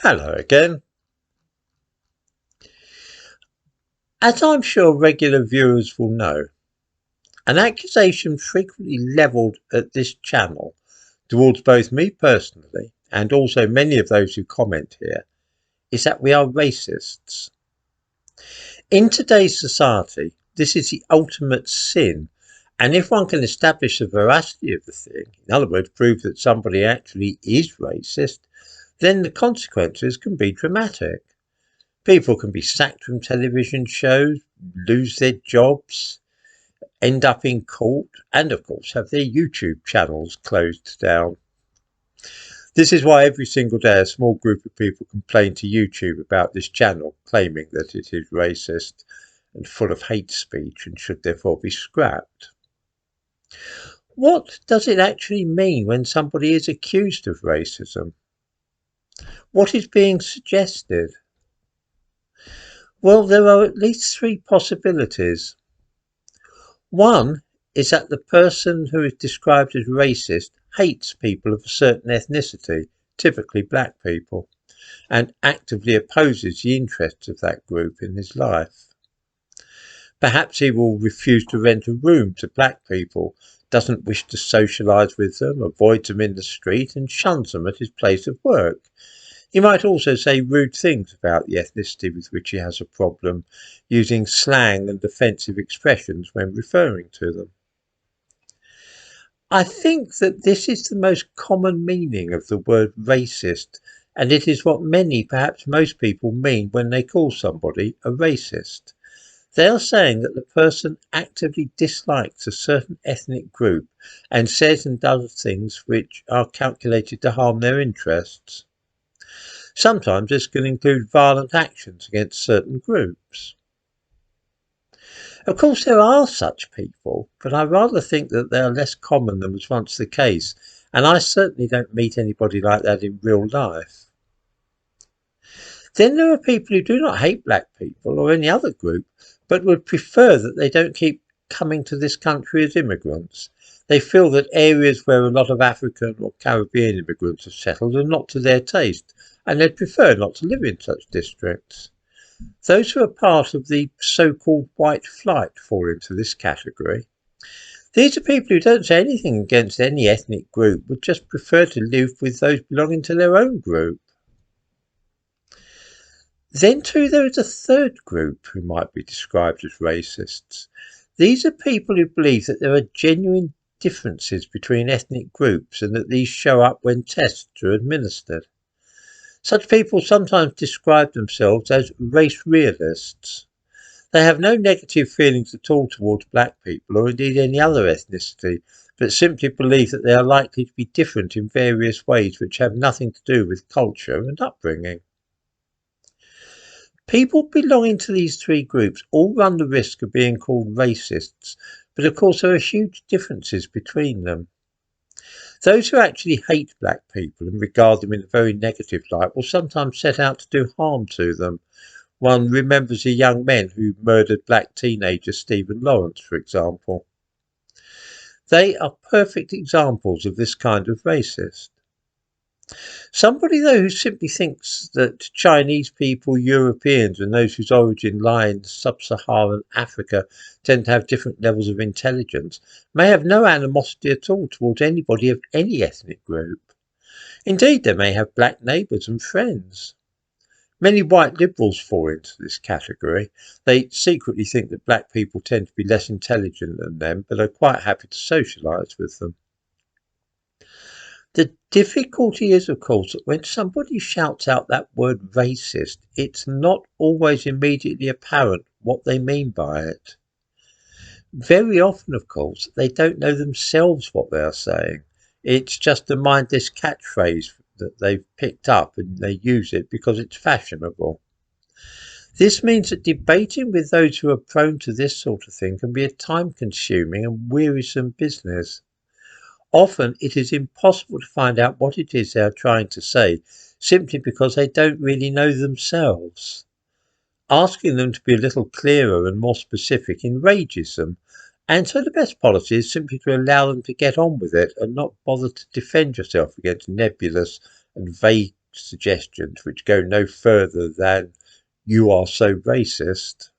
Hello again. As I'm sure regular viewers will know, an accusation frequently levelled at this channel towards both me personally and also many of those who comment here is that we are racists. In today's society, this is the ultimate sin, and if one can establish the veracity of the thing, in other words, prove that somebody actually is racist, then the consequences can be dramatic. People can be sacked from television shows, lose their jobs, end up in court, and of course have their YouTube channels closed down. This is why every single day a small group of people complain to YouTube about this channel, claiming that it is racist and full of hate speech and should therefore be scrapped. What does it actually mean when somebody is accused of racism? What is being suggested? Well, there are at least three possibilities. One is that the person who is described as racist hates people of a certain ethnicity, typically black people, and actively opposes the interests of that group in his life. Perhaps he will refuse to rent a room to black people, doesn't wish to socialise with them, avoids them in the street, and shuns them at his place of work. He might also say rude things about the ethnicity with which he has a problem, using slang and offensive expressions when referring to them. I think that this is the most common meaning of the word racist, and it is what many, perhaps most people mean when they call somebody a racist. They are saying that the person actively dislikes a certain ethnic group and says and does things which are calculated to harm their interests. Sometimes this can include violent actions against certain groups. Of course, there are such people, but I rather think that they are less common than was once the case, and I certainly don't meet anybody like that in real life. Then there are people who do not hate black people or any other group, but would prefer that they don't keep coming to this country as immigrants. They feel that areas where a lot of African or Caribbean immigrants have settled are not to their taste, and they'd prefer not to live in such districts. Those who are part of the so-called white flight fall into this category. These are people who don't say anything against any ethnic group, but just prefer to live with those belonging to their own group. Then too there is a third group who might be described as racists. These are people who believe that there are genuine differences between ethnic groups and that these show up when tests are administered. Such people sometimes describe themselves as race realists. They have no negative feelings at all towards black people or indeed any other ethnicity, but simply believe that they are likely to be different in various ways which have nothing to do with culture and upbringing. People belonging to these three groups all run the risk of being called racists, but of course there are huge differences between them. Those who actually hate black people and regard them in a very negative light will sometimes set out to do harm to them. One remembers the young men who murdered black teenager Stephen Lawrence, for example. They are perfect examples of this kind of racist. Somebody, though, who simply thinks that Chinese people, Europeans, and those whose origin lie in sub-Saharan Africa tend to have different levels of intelligence, may have no animosity at all towards anybody of any ethnic group. Indeed, they may have black neighbours and friends. Many white liberals fall into this category. They secretly think that black people tend to be less intelligent than them, but are quite happy to socialise with them. The difficulty is, of course, that when somebody shouts out that word racist, it's not always immediately apparent what they mean by it. Very often, of course, they don't know themselves what they are saying. It's just a mindless catchphrase that they've picked up and they use it because it's fashionable. This means that debating with those who are prone to this sort of thing can be a time-consuming and wearisome business. Often it is impossible to find out what it is they are trying to say, simply because they don't really know themselves. Asking them to be a little clearer and more specific enrages them, and so the best policy is simply to allow them to get on with it and not bother to defend yourself against nebulous and vague suggestions which go no further than "you are so racist."